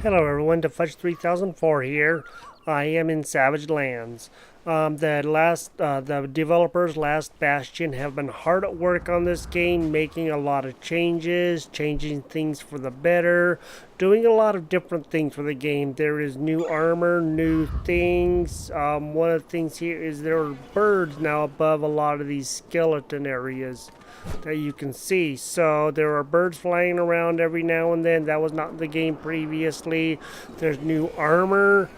Hello everyone, to Fudge 3004 here. I am in Savage Lands. The developers, Last Bastion, have been hard at work on this game, making a lot of changes, changing things for the better, doing a lot of different things for the game. There is new armor, new things. One of the things here is there are birds now above a lot of these skeleton areas that you can see. So there are birds flying around every now and then. That was not in the game previously. There's new armor.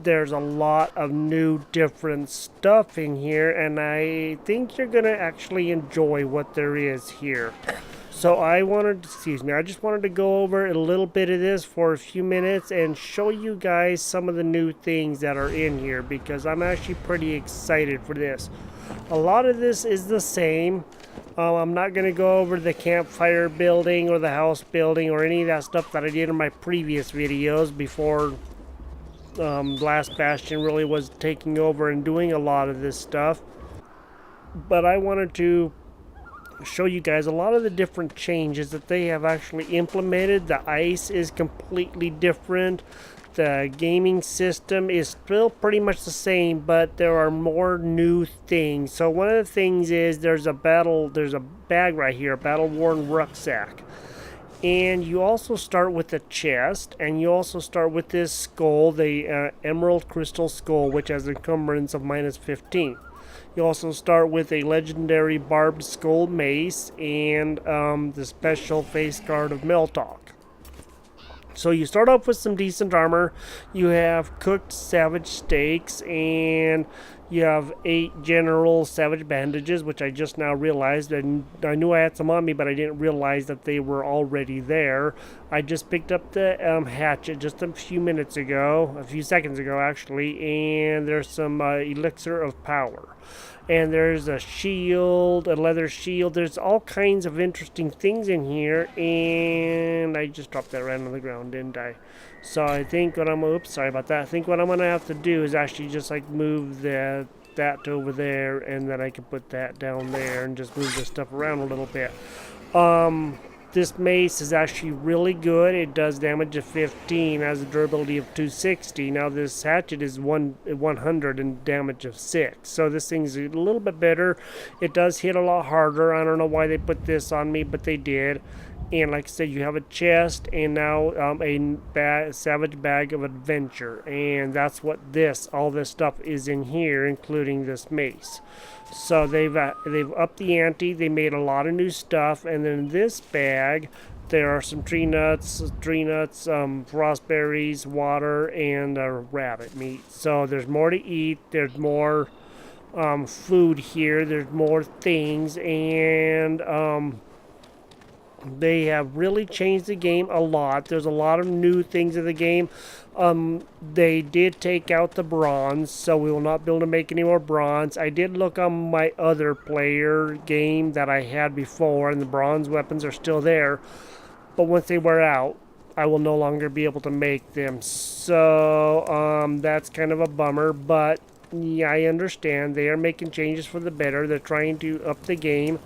There's a lot of new different stuff in here, and I think you're gonna actually enjoy what there is here. So I just wanted to go over a little bit of this for a few minutes and show you guys some of the new things that are in here, because I'm actually pretty excited for this. A lot of this is the same. I'm not going to go over the campfire building or the house building or any of that stuff that I did in my previous videos before Last Bastion really was taking over and doing a lot of this stuff. But I wanted to show you guys a lot of the different changes that they have actually implemented. The ice is completely different. The gaming system is still pretty much the same, but there are more new things. So one of the things is there's a bag right here, a battle-worn rucksack. And you also start with a chest, and you also start with this skull, the emerald crystal skull, which has an encumbrance of -15. You also start with a legendary barbed skull mace and the special face guard of Meltalk. So you start off with some decent armor. You have cooked savage steaks, and you have 8 general savage bandages, which I just now realized. And I knew I had some on me, but I didn't realize that they were already there. I just picked up the hatchet just a few seconds ago actually, and there's some elixir of power. And there's a shield, a leather shield. There's all kinds of interesting things in here, and I just dropped that right on the ground, didn't I? So I think what sorry about that. I think what I'm gonna have to do is actually just like move that to over there, and then I can put that down there and just move this stuff around a little bit. This mace is actually really good. It does damage of 15, has a durability of 260. Now this hatchet is 100 and damage of 6. So this thing's a little bit better. It does hit a lot harder. I don't know why they put this on me, but they did. And like I said, you have a chest and now a savage bag of adventure. And that's what all this stuff is in here, including this mace. So they've upped the ante. They made a lot of new stuff. And then in this bag, there are some tree nuts, frost berries, water, and rabbit meat. So there's more to eat. There's more food here. There's more things. And they have really changed the game a lot. There's a lot of new things in the game. They did take out the bronze, so we will not be able to make any more bronze. I did look on my other player game that I had before, and the bronze weapons are still there. But once they wear out, I will no longer be able to make them. So that's kind of a bummer, but yeah, I understand. They are making changes for the better. They're trying to up the game.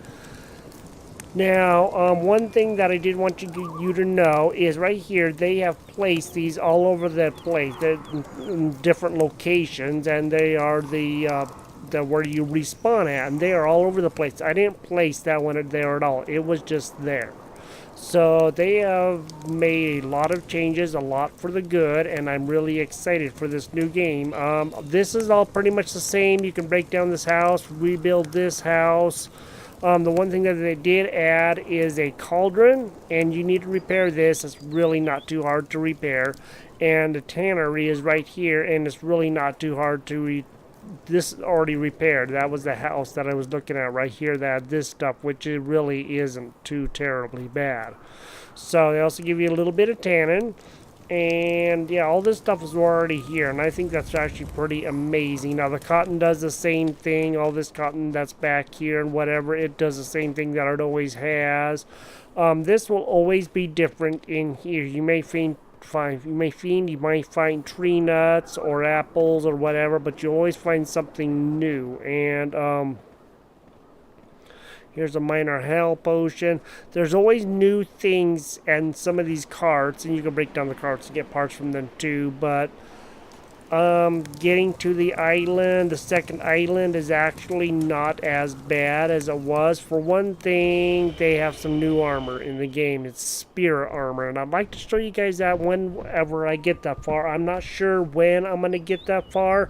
Now, one thing that I did want you to know is right here, they have placed these all over the place. They're in different locations, and they are the where you respawn at, and they are all over the place. I didn't place that one there at all. It was just there. So they have made a lot of changes, a lot for the good, and I'm really excited for this new game. This is all pretty much the same. You can break down this house, rebuild this house. The one thing that they did add is a cauldron, and you need to repair this. It's really not too hard to repair. And the tannery is right here, and it's really not too hard to this is already repaired. That was the house that I was looking at right here that had this stuff, which it really isn't too terribly bad. So they also give you a little bit of tannin. And yeah, all this stuff is already here, and I think that's actually pretty amazing. Now the cotton does the same thing. All this cotton that's back here and whatever, it does the same thing that it always has. This will always be different in here. You might find tree nuts or apples or whatever, but you always find something new. And Here's a minor health potion. There's always new things in some of these carts, and you can break down the carts and get parts from them too, but getting to the island, the second island, is actually not as bad as it was. For one thing, they have some new armor in the game. It's spirit armor, and I'd like to show you guys that whenever I get that far. I'm not sure when I'm going to get that far,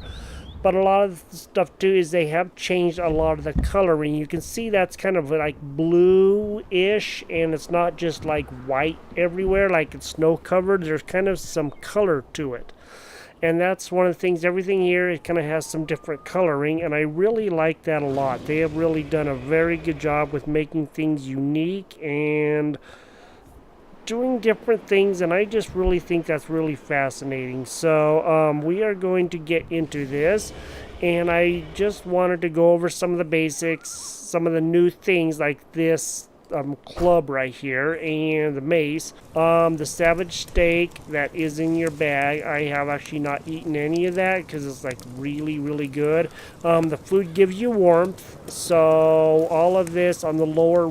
but a lot of the stuff too is they have changed a lot of the coloring. You can see that's kind of like blue-ish, and it's not just like white everywhere like it's snow covered. There's kind of some color to it. And that's one of the things, everything here, it kind of has some different coloring, and I really like that a lot. They have really done a very good job with making things unique and doing different things, and I just really think that's really fascinating. So we are going to get into this, and I just wanted to go over some of the basics, some of the new things like this club right here and the mace, the savage steak that is in your bag. I have actually not eaten any of that because it's like really good. The food gives you warmth, so all of this on the lower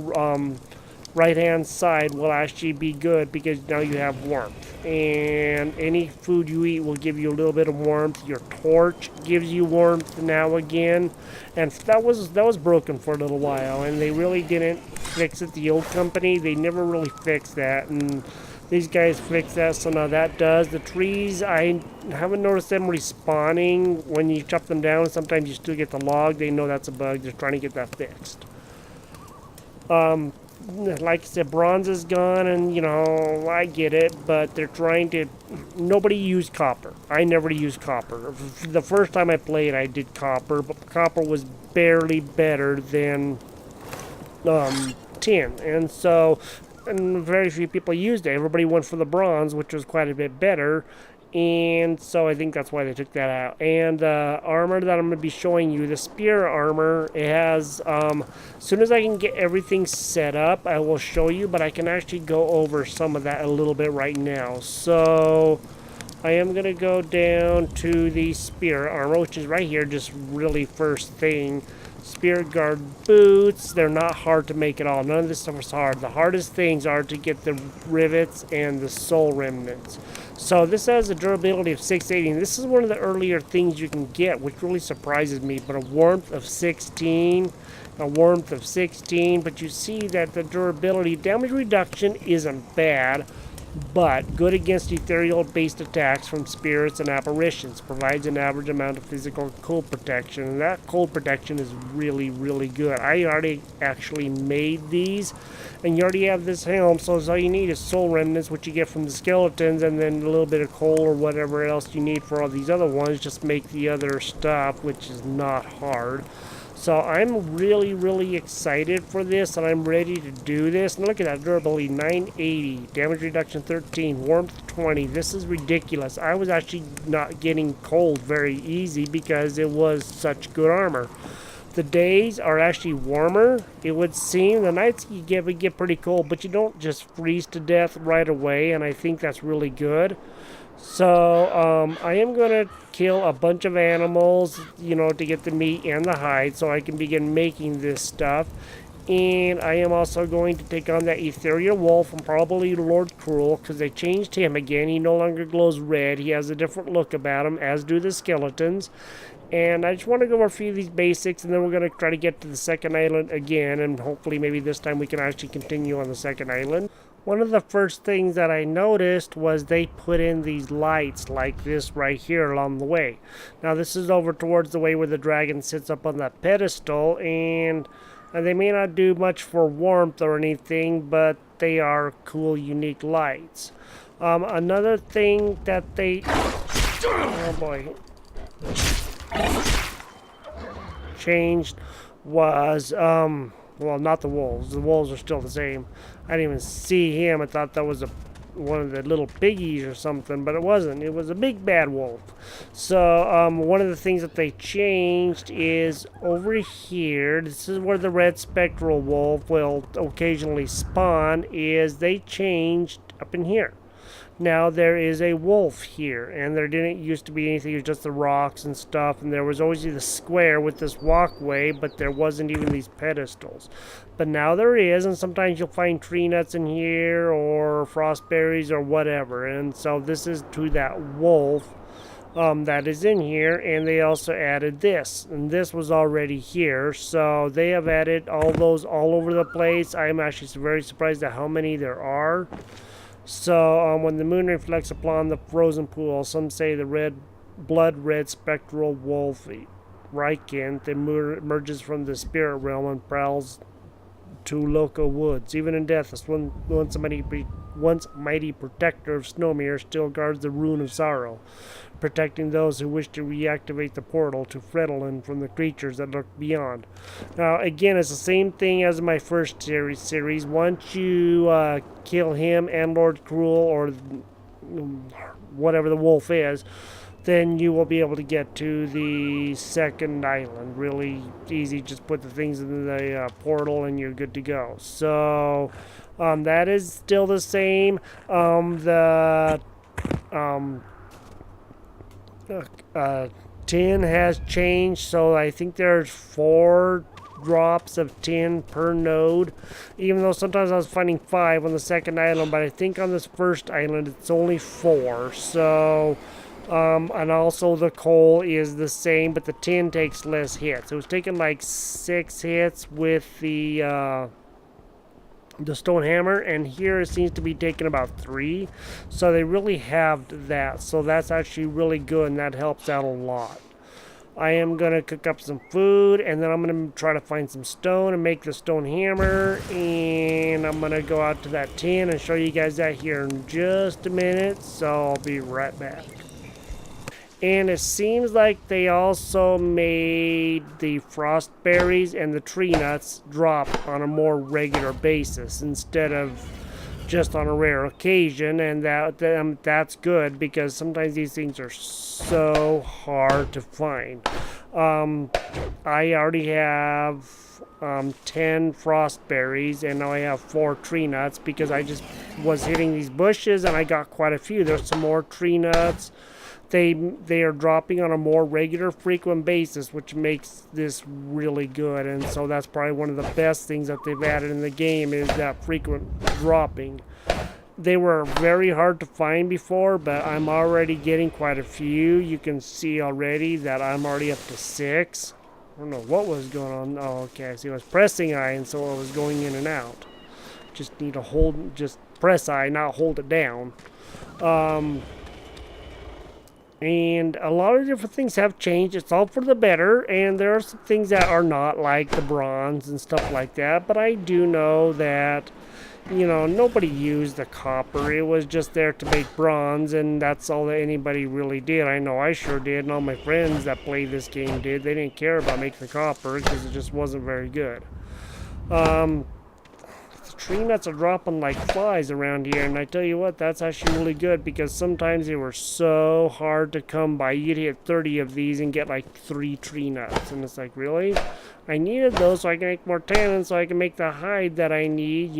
right hand side will actually be good because now you have warmth, and any food you eat will give you a little bit of warmth. Your torch gives you warmth now again, and that was broken for a little while, and they really didn't fix it. The old company, they never really fixed that, and these guys fix that, so now that does. The trees, I haven't noticed them respawning when you chop them down. Sometimes you still get the log. They know that's a bug. They're trying to get that fixed. Like I said, bronze is gone, and you know, I get it, but they're trying to. Nobody used copper. I never used copper. The first time I played, I did copper, but copper was barely better than tin, and so very few people used it. Everybody went for the bronze, which was quite a bit better. And so I think that's why they took that out. And the armor that I'm going to be showing you, the spear armor, it has, as soon as I can get everything set up, I will show you, but I can actually go over some of that a little bit right now. So I am going to go down to the spear armor, which is right here, just really first thing. Spirit guard boots, they're not hard to make at all. None of this stuff is hard. The hardest things are to get the rivets and the soul remnants. So this has a durability of 680, and this is one of the earlier things you can get, which really surprises me, but a warmth of 16, but you see that the durability, damage reduction isn't bad, but good against ethereal-based attacks from spirits and apparitions. Provides an average amount of physical cold protection, and that cold protection is really good. I already actually made these, and you already have this helm, so all you need is soul remnants, which you get from the skeletons, and then a little bit of coal or whatever else you need for all these other ones. Just make the other stuff, which is not hard. So I'm really excited for this, and I'm ready to do this. And look at that durability, 980, damage reduction 13, warmth 20. This is ridiculous. I was actually not getting cold very easy because it was such good armor. The days are actually warmer, it would seem. The nights would get pretty cold, but you don't just freeze to death right away, and I think that's really good. So I am going to kill a bunch of animals, you know, to get the meat and the hide so I can begin making this stuff. And I am also going to take on that ethereal wolf and probably Lord Cruel, because they changed him again. He no longer glows red. He has a different look about him, as do the skeletons. And I just want to go over a few of these basics, and then we're going to try to get to the second island again, and hopefully maybe this time we can actually continue on the second island. One of the first things that I noticed was they put in these lights like this right here along the way. Now this is over towards the way where the dragon sits up on that pedestal, and they may not do much for warmth or anything, but they are cool, unique lights. Another thing that they... Oh boy. Changed was... well, not the wolves. The wolves are still the same. I didn't even see him. I thought that was one of the little piggies or something, but it wasn't. It was a big bad wolf. So one of the things that they changed is over here. This is where the red spectral wolf will occasionally spawn. Is they changed up in here. Now there is a wolf here, and there didn't used to be anything, it was just the rocks and stuff, and there was always the square with this walkway, but there wasn't even these pedestals. But now there is, and sometimes you'll find tree nuts in here, or frost berries, or whatever, and so this is to that wolf that is in here. And they also added this, and this was already here, so they have added all those all over the place. I'm actually very surprised at how many there are. So when the moon reflects upon the frozen pool, some say the blood-red spectral wolf Rykent emerges from the spirit realm and prowls to local woods. Even in death, this once mighty protector of Snowmere still guards the Rune of Sorrow, protecting those who wish to reactivate the portal to Fredelin from the creatures that lurk beyond. Now, again, it's the same thing as my first series. Once you kill him and Lord Cruel, or whatever the wolf is, then you will be able to get to the second island really easy. Just put the things in the portal and you're good to go. So that is still the same. Tin has changed, so I think there's 4 drops of tin per node, even though sometimes I was finding 5 on the second island, but I think on this first island it's only 4. So and also the coal is the same, but the tin takes less hits. It was taking like 6 hits with the stone hammer, and here it seems to be taking about 3. So they really halved that, so that's actually really good, and that helps out a lot. I am going to cook up some food, and then I'm going to try to find some stone and make the stone hammer, and I'm going to go out to that tin and show you guys that here in just a minute, so I'll be right back. And it seems like they also made the frost berries and the tree nuts drop on a more regular basis instead of just on a rare occasion, and that's good, because sometimes these things are so hard to find. I already have 10 frost berries, and now I have 4 tree nuts because I just was hitting these bushes and I got quite a few. There's some more tree nuts. They are dropping on a more regular, frequent basis, which makes this really good. And so that's probably one of the best things that they've added in the game, is that frequent dropping. They were very hard to find before, but I'm already getting quite a few. You can see already that I'm already up to 6. I don't know what was going on. Oh, okay, I see. I was pressing I, and so I was going in and out. Just need to just press I, not hold it down. And a lot of different things have changed. It's all for the better, and there are some things that are not, like the bronze and stuff like that. But I do know that, nobody used the copper. It was just there to make bronze, and that's all that anybody really did. I know I sure did, and all my friends that played this game did. They didn't care about making the copper because it just wasn't very good. Tree nuts are dropping like flies around here, and I tell you what, that's actually really good, because sometimes they were so hard to come by. You'd hit 30 of these and get like 3 tree nuts, and it's like, really? I needed those so I can make more tannin, so I can make the hide that I need,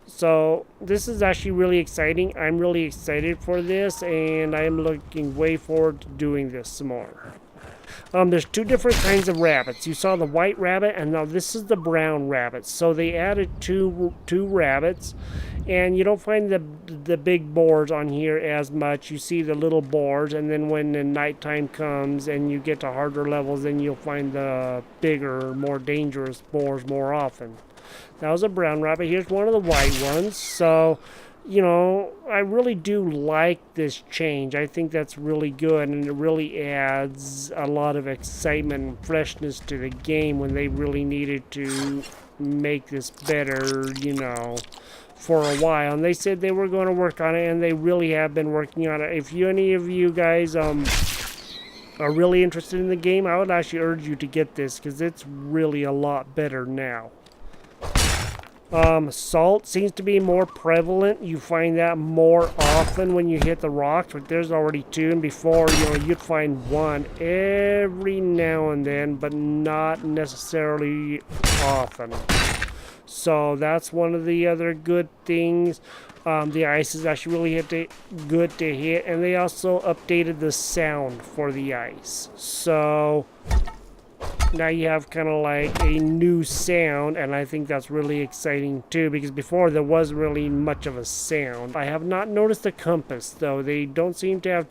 So this is actually really exciting. I'm really excited for this, and I'm looking way forward to doing this some more. There's 2 different kinds of rabbits. You saw the white rabbit, and now this is the brown rabbit. So they added two rabbits, and you don't find the big boars on here as much. You see the little boars, and then when the nighttime comes and you get to harder levels, then you'll find the bigger, more dangerous boars more often. That was a brown rabbit. Here's one of the white ones. So, I really do like this change. I think that's really good, and it really adds a lot of excitement and freshness to the game when they really needed to make this better, for a while. And they said they were going to work on it, and they really have been working on it. If any of you guys are really interested in the game, I would actually urge you to get this, because it's really a lot better now. Salt seems to be more prevalent. You find that more often when you hit the rocks, but there's already 2, and before, you'd find 1 every now and then, but not necessarily often. So that's one of the other good things. The ice is actually really good to hit, and they also updated the sound for the ice. So now you have kind of like a new sound, and I think that's really exciting too, because before there wasn't really much of a sound. I have not noticed the compass though. They don't seem to have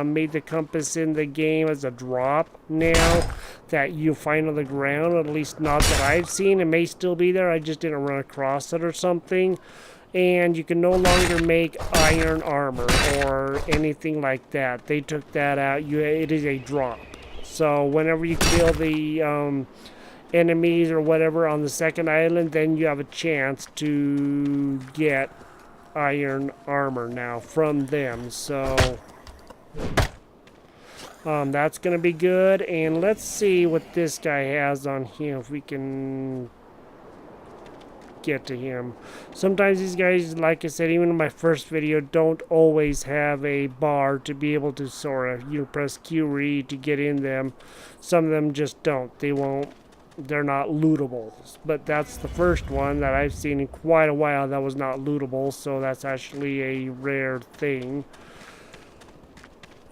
made the compass in the game as a drop now that you find on the ground, at least not that I've seen. It may still be there, I just didn't run across it or something. And you can no longer make iron armor or anything like that. They took that out. It is a drop. So whenever you kill the enemies or whatever on the second island, then you have a chance to get iron armor now from them. So that's going to be good. And let's see what this guy has on him, if we can get to him. Sometimes these guys, like I said, even in my first video, don't always have a bar to be able to sort of, press Q or E to get in them. Some of them just don't. They're not lootable. But that's the first one that I've seen in quite a while that was not lootable, so that's actually a rare thing.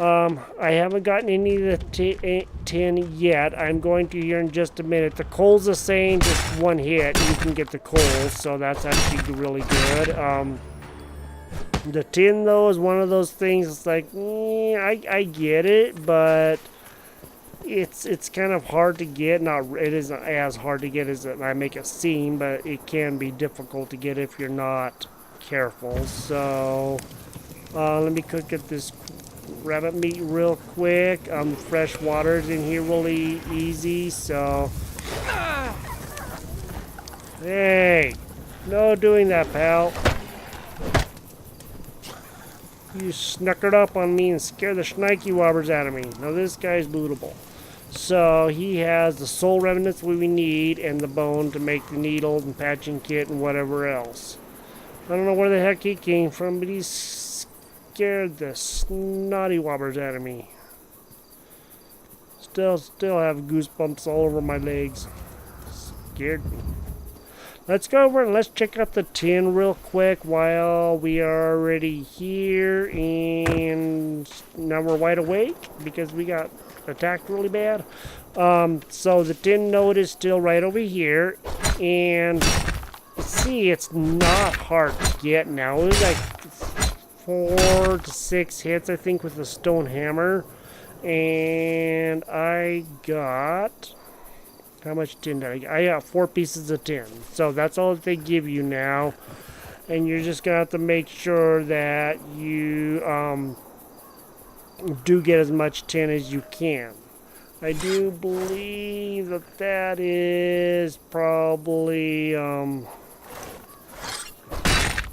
I haven't gotten any of the tin yet. I'm going to here in just a minute. The coal's the same, just one hit, you can get the coal, so that's actually really good. The tin, though, is one of those things, it's like, I get it, but it's kind of hard to get. It isn't as hard to get as I make it seem, but it can be difficult to get if you're not careful. So, let me cook at this rabbit meat real quick. Fresh water's in here really easy, so hey, no doing that, pal. You snuckered up on me and scared the shnikey wobbers out of me. Now this guy's lootable, so he has the soul remnants we need and the bone to make the needle and patching kit and whatever else. I don't know where the heck he came from, but he's scared the snotty wobbers out of me. Still have goosebumps all over my legs. Scared me. Let's go over and let's check out the tin real quick while we are already here. And now we're wide awake because we got attacked really bad. So the tin node is still right over here. And see, it's not hard to get now. It was like 4 to 6 hits, I think, with the stone hammer. And I got... how much tin did I get? I got 4 pieces of tin. So that's all that they give you now. And you're just going to have to make sure that you do get as much tin as you can. I do believe that that is probably...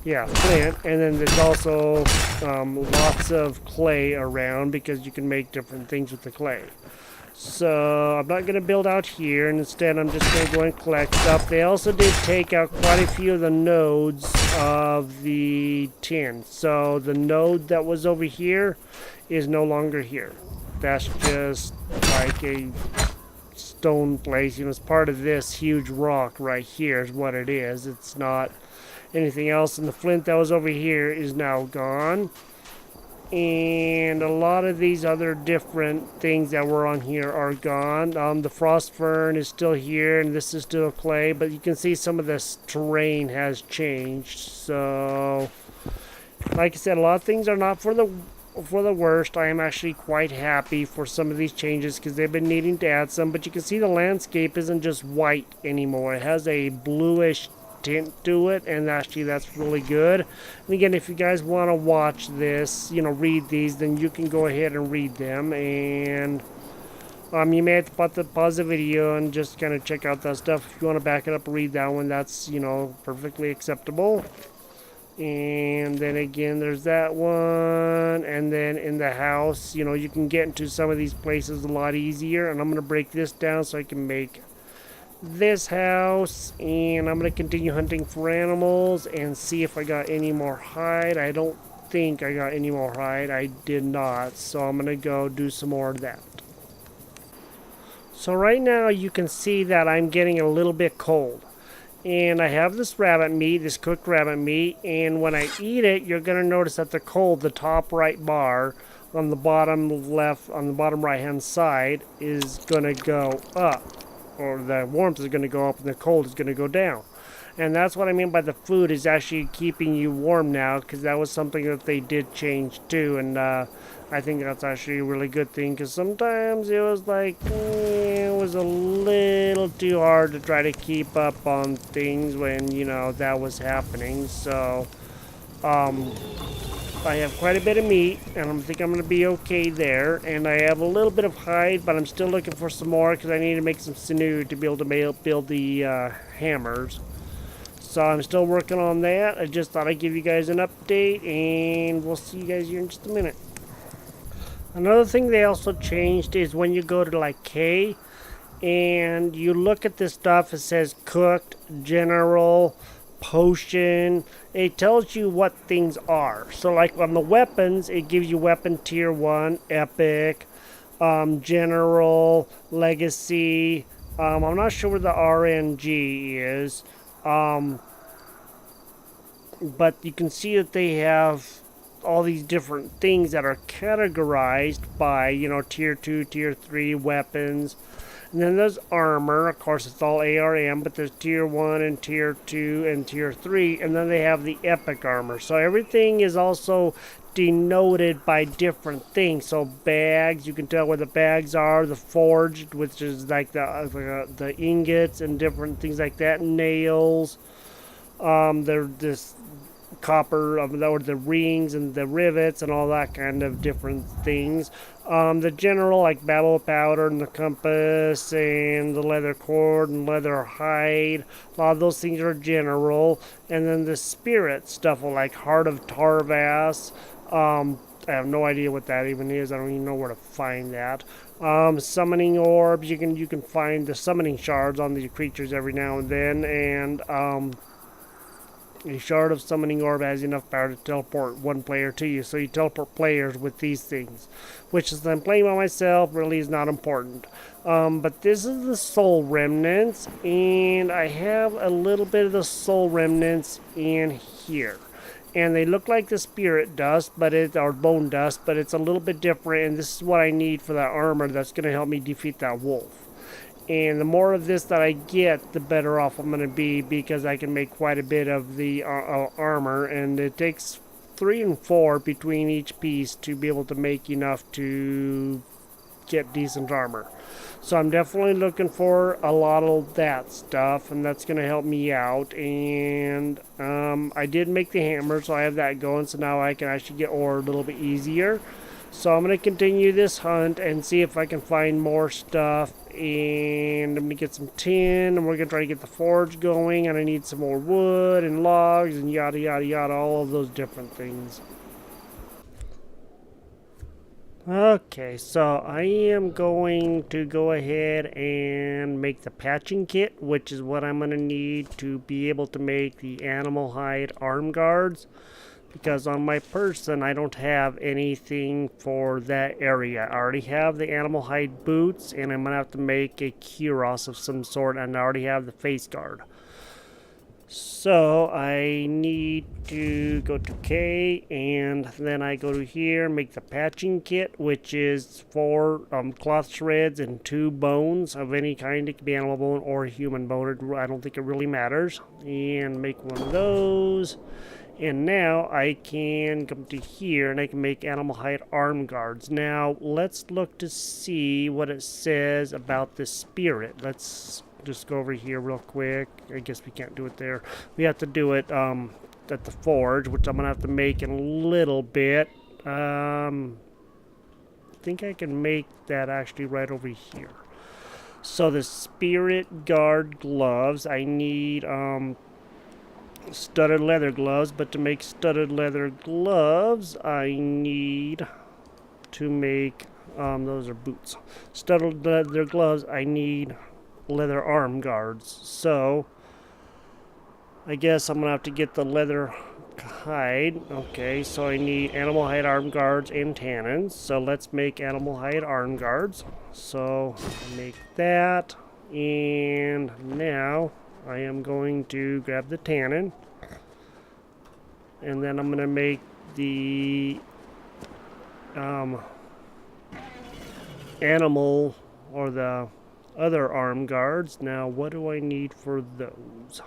yeah, flint, and then there's also lots of clay around because you can make different things with the clay. So I'm not going to build out here, and instead I'm just going to go and collect stuff. They also did take out quite a few of the nodes of the tin. So the node that was over here is no longer here. That's just like a stone place. It's part of this huge rock right here is what it is. It's not anything else. And the flint that was over here is now gone. And a lot of these other different things that were on here are gone. The frost fern is still here, and this is still clay, but you can see some of this terrain has changed. So, like I said, a lot of things are not for the worst. I am actually quite happy for some of these changes because they've been needing to add some, but you can see the landscape isn't just white anymore. It has a bluish tint to it, and actually that's really good. And again, if you guys want to watch this, read these, then you can go ahead and read them. And you may have to pause the video and just kind of check out that stuff. If you want to back it up and read that one, that's perfectly acceptable. And then again, there's that one. And then in the house, you can get into some of these places a lot easier. And I'm going to break this down so I can make this house, and I'm going to continue hunting for animals and see if I got any more hide. I don't think I got any more hide. I did not, so I'm going to go do some more of that. So right now you can see that I'm getting a little bit cold, And I have this rabbit meat, this cooked rabbit meat, and when I eat it, you're going to notice that the cold, the top right bar on the bottom left, on the bottom right hand side is going to go up, or the warmth is going to go up and the cold is going to go down. And that's what I mean by the food is actually keeping you warm now, because that was something that they did change too. And I think that's actually a really good thing, because sometimes it was like, it was a little too hard to try to keep up on things when, you know, that was happening. So, I have quite a bit of meat, and I think I'm going to be okay there. And I have a little bit of hide, but I'm still looking for some more, because I need to make some sinew to be able to build the hammers. So I'm still working on that. I just thought I'd give you guys an update, and we'll see you guys here in just a minute. Another thing they also changed is when you go to like K and you look at this stuff, it says cooked, general, potion. It tells you what things are. So like on the weapons, it gives you weapon tier 1, epic, general, legacy. I'm not sure where the RNG is. But you can see that they have all these different things that are categorized by, you know, tier 2, tier 3 weapons. And then there's armor. Of course, it's all ARM, but there's tier 1 and tier 2 and tier 3. And then they have the epic armor. So everything is also denoted by different things. So bags, you can tell where the bags are. The forged, which is like the ingots and different things like that. Nails. They're this copper, or the rings and the rivets and all that kind of different things. The general, like battle powder and the compass and the leather cord and leather hide, a lot of those things are general. And then the spirit stuff, like heart of Tarvas. I have no idea what that even is. I don't even know where to find that. Summoning orbs, you can find the summoning shards on these creatures every now and then. And a shard of summoning orb has enough power to teleport one player to you, so you teleport players with these things, which is I'm playing by myself really is not important. But this is the soul remnants, and I have a little bit of the soul remnants in here. And they look like the spirit dust, or bone dust, but it's a little bit different, and this is what I need for that armor that's going to help me defeat that wolf. And the more of this that I get, the better off I'm going to be, because I can make quite a bit of the armor, and it takes 3 and 4 between each piece to be able to make enough to get decent armor. So I'm definitely looking for a lot of that stuff, and that's going to help me out. And I did make the hammer, so I have that going, so now I can actually get ore a little bit easier. So I'm going to continue this hunt and see if I can find more stuff. And I'm going to get some tin, and we're going to try to get the forge going. And I need some more wood and logs and yada yada yada, all of those different things. Okay, so I am going to go ahead and make the patching kit, which is what I'm going to need to be able to make the animal hide arm guards. Because on my person, I don't have anything for that area. I already have the animal hide boots, and I'm going to have to make a cuirass of some sort, and I already have the face guard. So I need to go to K, and then I go to here, make the patching kit, which is 4 cloth shreds and 2 bones of any kind. It could be animal bone or human bone. I don't think it really matters. And make one of those. And now I can come to here and I can make animal hide arm guards. Now let's look to see what it says about the spirit. Let's just go over here real quick. I guess we can't do it there. We have to do it at the forge, which I'm going to have to make in a little bit. I think I can make that actually right over here. So the spirit guard gloves, I need studded leather gloves, but to make studded leather gloves I need to make those are boots. Studded leather gloves, I need leather arm guards. So I guess I'm gonna have to get the leather hide. Okay, so I need animal hide arm guards and tannins. So let's make animal hide arm guards. So make that, and now I am going to grab the tannin. And then I'm going to make the animal or the other arm guards. Now, what do I need for those?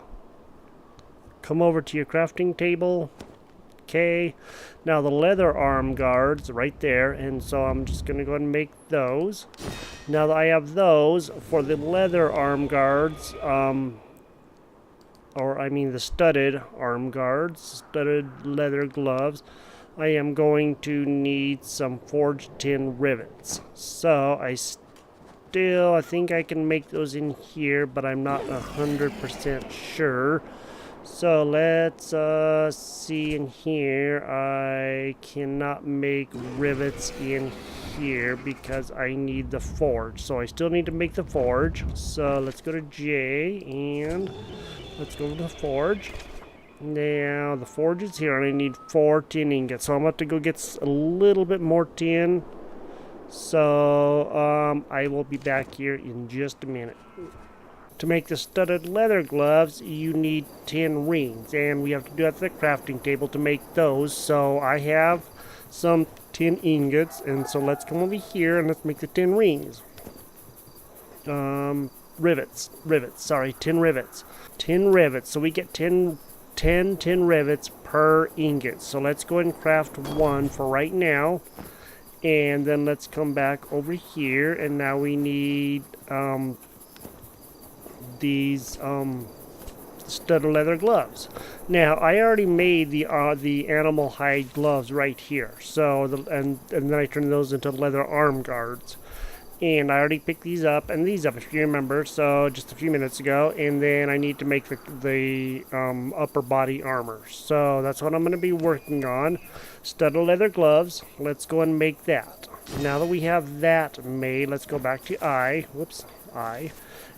Come over to your crafting table. Okay, now the leather arm guards right there, and so I'm just going to go ahead and make those. Now that I have those, for the leather arm guards, the studded arm guards, studded leather gloves, I am going to need some forged tin rivets. So I think I can make those in here, but I'm not 100% sure. So let's see in here. I cannot make rivets in here because I need the forge. So I still need to make the forge. So let's go to J and let's go to the forge. Now the forge is here and I need 4 tin ingots. So I'm about to go get a little bit more tin. So I will be back here in just a minute. To make the studded leather gloves, you need 10 rings, and we have to do it at the crafting table to make those. So I have some tin ingots, and so let's come over here and let's make the 10 rings. Tin rivets. 10 rivets. So we get 10 tin rivets per ingot. So let's go ahead and craft one for right now. And then let's come back over here, and now we need these studded leather gloves. Now I already made the animal hide gloves right here. So and then I turned those into leather arm guards. And I already picked these up and these up, if you remember, so just a few minutes ago. And then I need to make the upper body armor. So that's what I'm going to be working on. Studded leather gloves. Let's go and make that. Now that we have that made, let's go back to I.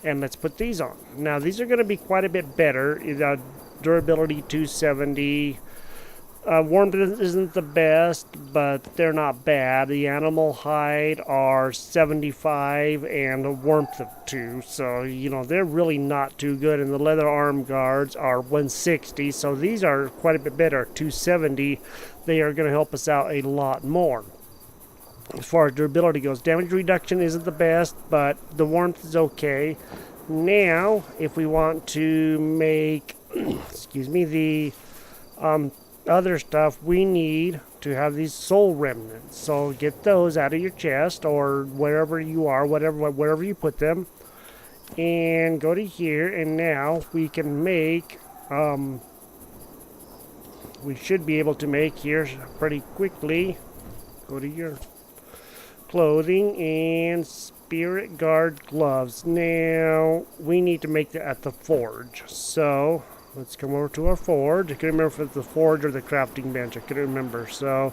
And let's put these on. Now these are going to be quite a bit better. Durability 270. Warmth isn't the best, but they're not bad. The animal hide are 75 and a warmth of 2. So, they're really not too good. And the leather arm guards are 160. So these are quite a bit better. 270. They are going to help us out a lot more. As far as durability goes, damage reduction isn't the best, but the warmth is okay. Now, if we want to make, the other stuff, we need to have these soul remnants. So get those out of your chest or wherever you are, wherever you put them, and go to here. And now we can make. We should be able to make here pretty quickly. Go to your clothing and spirit guard gloves. Now we need to make that at the forge. So let's come over to our forge. I couldn't remember if it's the forge or the crafting bench. I couldn't remember. So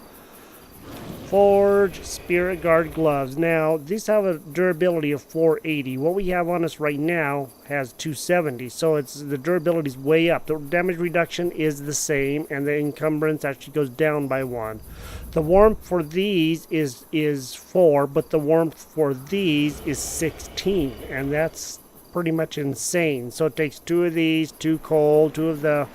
forge spirit guard gloves. Now these have a durability of 480. What we have on us right now has 270. So the durability is way up. The damage reduction is the same, and the encumbrance actually goes down by 1. The warmth for these is 4, but the warmth for these is 16, and that's pretty much insane. So it takes 2 of these, 2 coal, 2 of the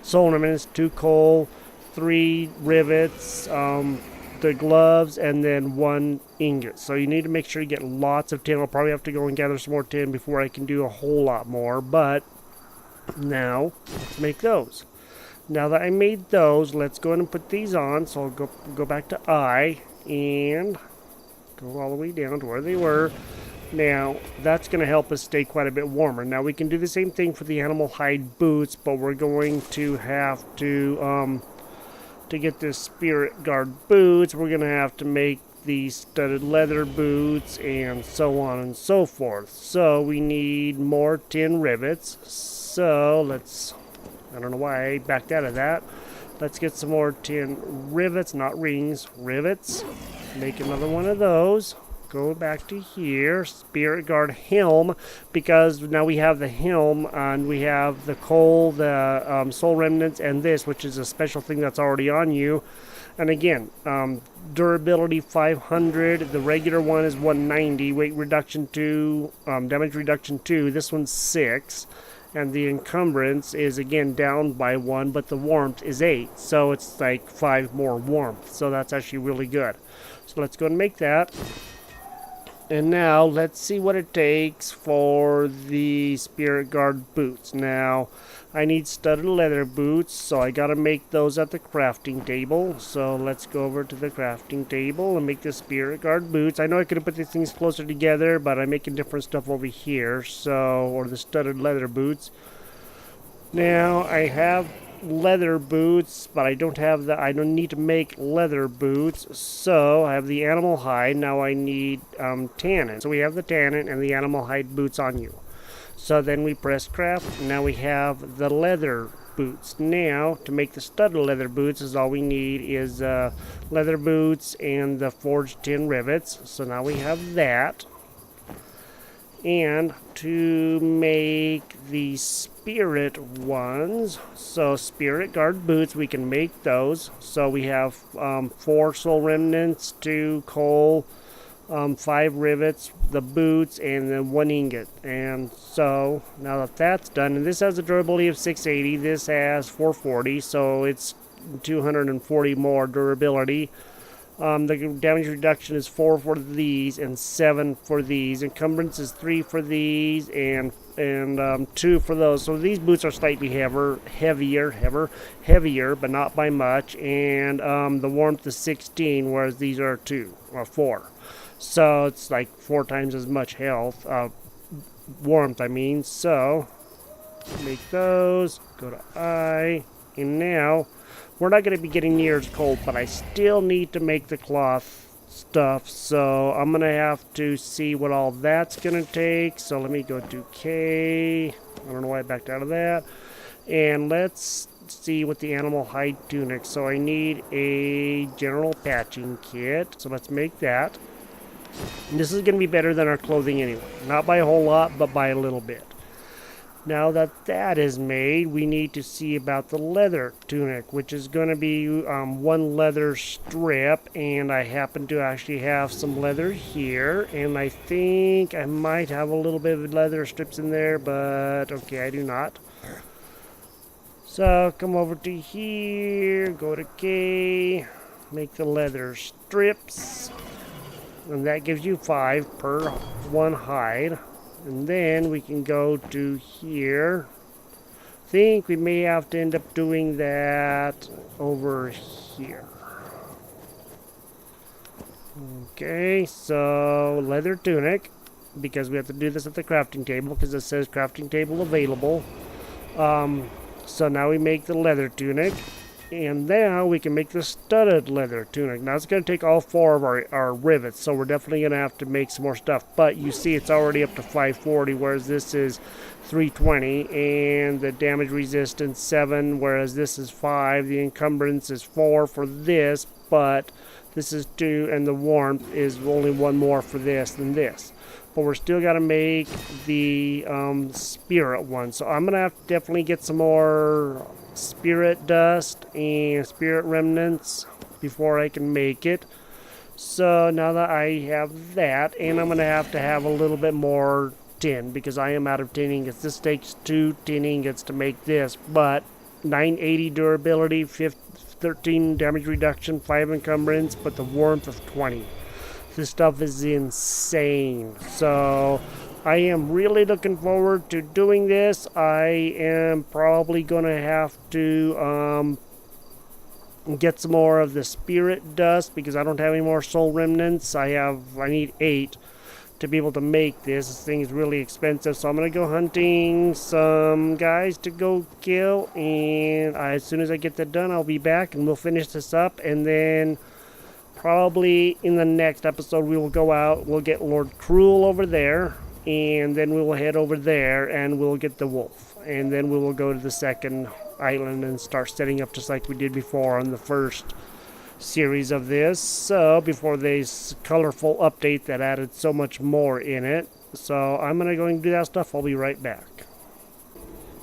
soul ornaments, 2 coal, 3 rivets, the gloves, and then 1 ingot. So you need to make sure you get lots of tin. I'll probably have to go and gather some more tin before I can do a whole lot more, but now let's make those. Now that I made those, let's go ahead and put these on. So I'll go back to I and go all the way down to where they were. Now that's going to help us stay quite a bit warmer. Now we can do the same thing for the animal hide boots, but we're going to have to get this spirit guard boots, we're going to have to make these studded leather boots and so on and so forth. So we need more tin rivets. So let's, I don't know why I backed out of that. Let's get some more tin rivets, not rings, rivets. Make another one of those. Go back to here, spirit guard helm, because now we have the helm and we have the coal, the soul remnants, and this, which is a special thing that's already on you. And again, durability 500. The regular one is 190. Weight reduction 2, damage reduction 2. This one's 6. and the encumbrance is again down by 1, but the warmth is 8, so it's like 5 more warmth, so that's actually really good. So let's go and make that. And now let's see what it takes for the Spirit Guard boots. Now I need studded leather boots, so I gotta make those at the crafting table. So let's go over to the crafting table and make the Spirit Guard boots. I know I could have put these things closer together, but I'm making different stuff over here, or the studded leather boots. Now I have leather boots, but I don't need to make leather boots, so I have the animal hide. Now I need tannin. So we have the tannin and the animal hide boots on you. So then we press craft. Now we have the leather boots. Now to make the studded leather boots is all we need is leather boots and the forged tin rivets. So now we have that. And to make the spirit ones, so Spirit Guard boots, we can make those. So we have 4 soul remnants, 2 coal, 5 rivets, the boots, and then 1 ingot. And so now that that's done, and this has a durability of 680, this has 440, so it's 240 more durability. The damage reduction is 4 for these and 7 for these. Encumbrance is 3 for these and 2 for those. So these boots are slightly heavier, but not by much. And the warmth is 16, whereas these are 4. So it's like 4 times as much health, warmth. I mean. So make those. Go to I, and now. We're not going to be getting near as cold, but I still need to make the cloth stuff, so I'm going to have to see what all that's going to take. So let me go to K. I don't know why I backed out of that. And let's see what the animal hide tunic. So I need a general patching kit, so let's make that. And this is going to be better than our clothing anyway. Not by a whole lot, but by a little bit. Now that that is made, we need to see about the leather tunic, which is going to be 1 leather strip, and I happen to actually have some leather here, and I think I might have a little bit of leather strips in there, but okay, I do not. So come over to here, go to K, make the leather strips, and that gives you 5 per 1 hide. And then we can go to here. I think we may have to end up doing that over here. Okay, so leather tunic, because we have to do this at the crafting table, because it says crafting table available. So now we make the leather tunic, and now we can make the studded leather tunic. Now it's going to take all 4 of our rivets, so we're definitely going to have to make some more stuff. But you see it's already up to 540, whereas this is 320, and the damage resistance 7, whereas this is 5. The encumbrance is 4 for this, but this is 2, and the warmth is only 1 more for this than this. But we're still got to make the spirit one. So I'm going to have to definitely get some more spirit dust and spirit remnants before I can make it. So now that I have that, and I'm going to have a little bit more tin, because I am out of tin ingots. This takes 2 tin ingots to make this, but 980 durability, 13 damage reduction, 5 encumbrance, but the warmth of 20. This stuff is insane. So I am really looking forward to doing this. I am probably going to have to get some more of the spirit dust, because I don't have any more soul remnants. I need 8 to be able to make this. This thing is really expensive, so I'm going to go hunting some guys to go kill, and as soon as I get that done, I'll be back and we'll finish this up, and then probably in the next episode we will go out, we'll get Lord Cruel over there, and then we will head over there and we'll get the wolf, and then we will go to the second island and start setting up just like we did before on the first series of this. So before this colorful update that added so much more in it. So I'm gonna go and do that stuff. I'll be right back.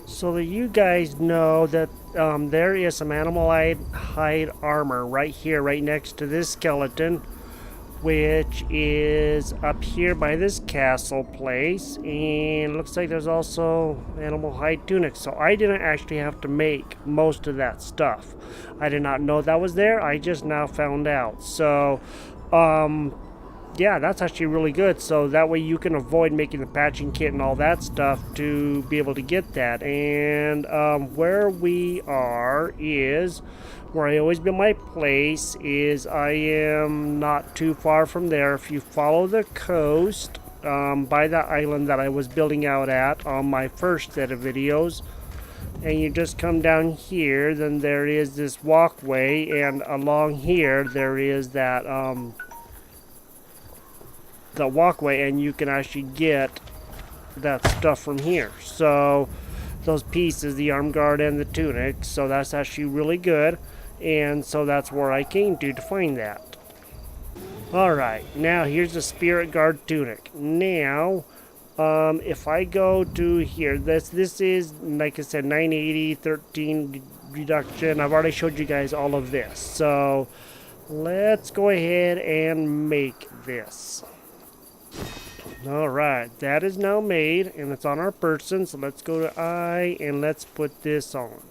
So that you guys know that there is some animal hide armor right here, right next to this skeleton. which is up here by this castle place, and looks like there's also animal hide tunics. So I didn't actually have to make most of that stuff. I did not know that was there. I just now found out. So yeah, that's actually really good. So that way you can avoid making the patching kit and all that stuff to be able to get that. And where we are is where I always build my place. Is I am not too far from there. If you follow the coast by that island that I was building out at on my first set of videos, and you just come down here, then there is this walkway, and along here there is that the walkway, and you can actually get that stuff from here. So those pieces, the arm guard and the tunic, so that's actually really good. And so that's where I came to find that. Alright, now here's the Spirit Guard tunic. Now, if I go to here, this is, like I said, 980, 13 reduction. I've already showed you guys all of this. So let's go ahead and make this. Alright, that is now made, and it's on our person. So let's go to I, and let's put this on.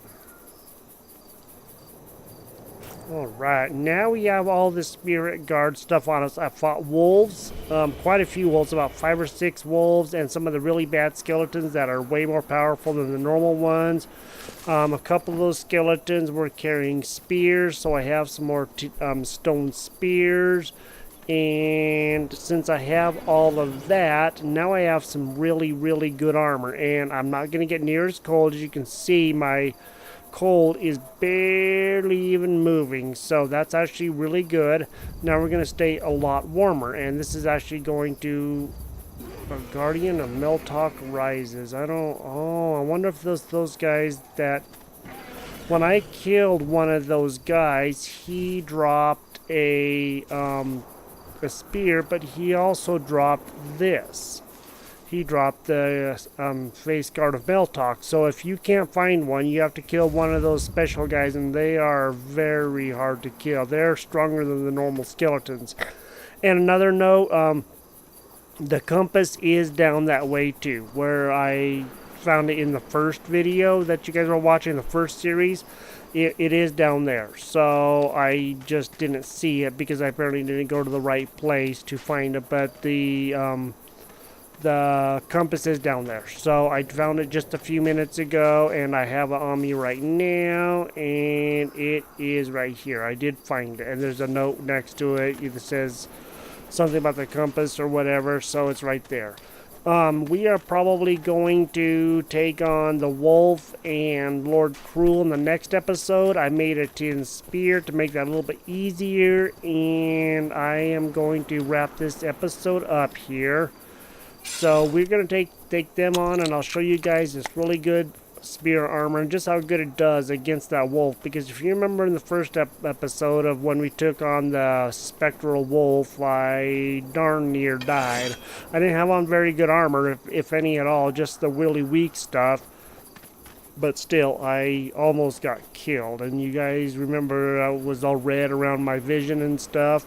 Alright, now we have all the Spirit Guard stuff on us. I fought wolves, quite a few wolves, about 5 or 6 wolves, and some of the really bad skeletons that are way more powerful than the normal ones. A couple of those skeletons were carrying spears, so I have some more stone spears. And since I have all of that, now I have some really, really good armor. And I'm not going to get near as cold. As you can see, my cold is barely even moving, so that's actually really good. Now we're going to stay a lot warmer, and this is actually going to a Guardian of Meltalk Rises. I wonder if those guys that when I killed one of those guys, he dropped a spear, but he also dropped this. He dropped the face guard of Meltalk. So if you can't find one, you have to kill one of those special guys, and they are very hard to kill. They're stronger than the normal skeletons. And another note, the compass is down that way too, where I found it in the first video that you guys were watching, the first series. It is down there, so I just didn't see it because I apparently didn't go to the right place to find it, but the compass is down there. So I found it just a few minutes ago, and I have it on me right now, and it is right here. I did find it, and there's a note next to it that says something about the compass or whatever, so it's right there. We are probably going to take on the Wolf and Lord Cruel in the next episode. I made a tin spear to make that a little bit easier, and I am going to wrap this episode up here. So we're going to take them on, and I'll show you guys this really good spear armor and just how good it does against that wolf. Because if you remember in the first episode of when we took on the spectral wolf, I darn near died. I didn't have on very good armor, if any at all, just the really weak stuff. But still, I almost got killed. And you guys remember I was all red around my vision and stuff.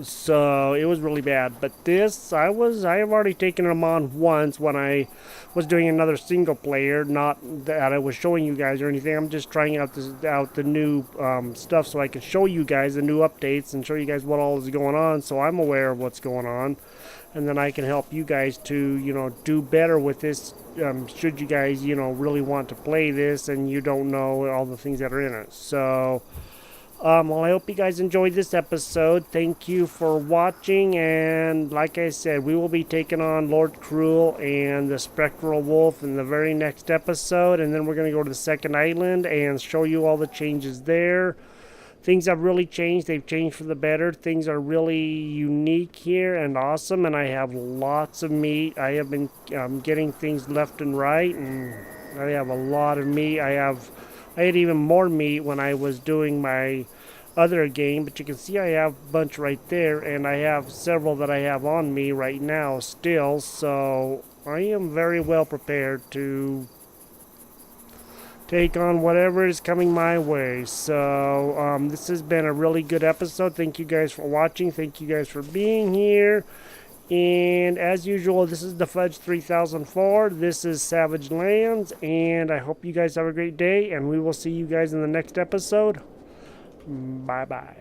So it was really bad. But this, I have already taken them on once when I was doing another single player. Not that I was showing you guys or anything. I'm just trying out the new stuff so I can show you guys the new updates and show you guys what all is going on, so I'm aware of what's going on, and then I can help you guys to do better with this. Should you guys really want to play this and you don't know all the things that are in it. So. Well, I hope you guys enjoyed this episode. Thank you for watching, and like I said, we will be taking on Lord Cruel and the Spectral Wolf in the very next episode, and then we're going to go to the second island and show you all the changes there. Things have really changed. They've changed for the better. Things are really unique here and awesome, and I have lots of meat. I have been getting things left and right, and I have a lot of meat. I had even more meat when I was doing my other game, but you can see I have a bunch right there, and I have several that I have on me right now still, so I am very well prepared to take on whatever is coming my way. So this has been a really good episode. Thank you guys for watching. Thank you guys for being here. And as usual, this is the Fudge 3004. This is Savage Lands, and I hope you guys have a great day, and we will see you guys in the next episode. Bye-bye.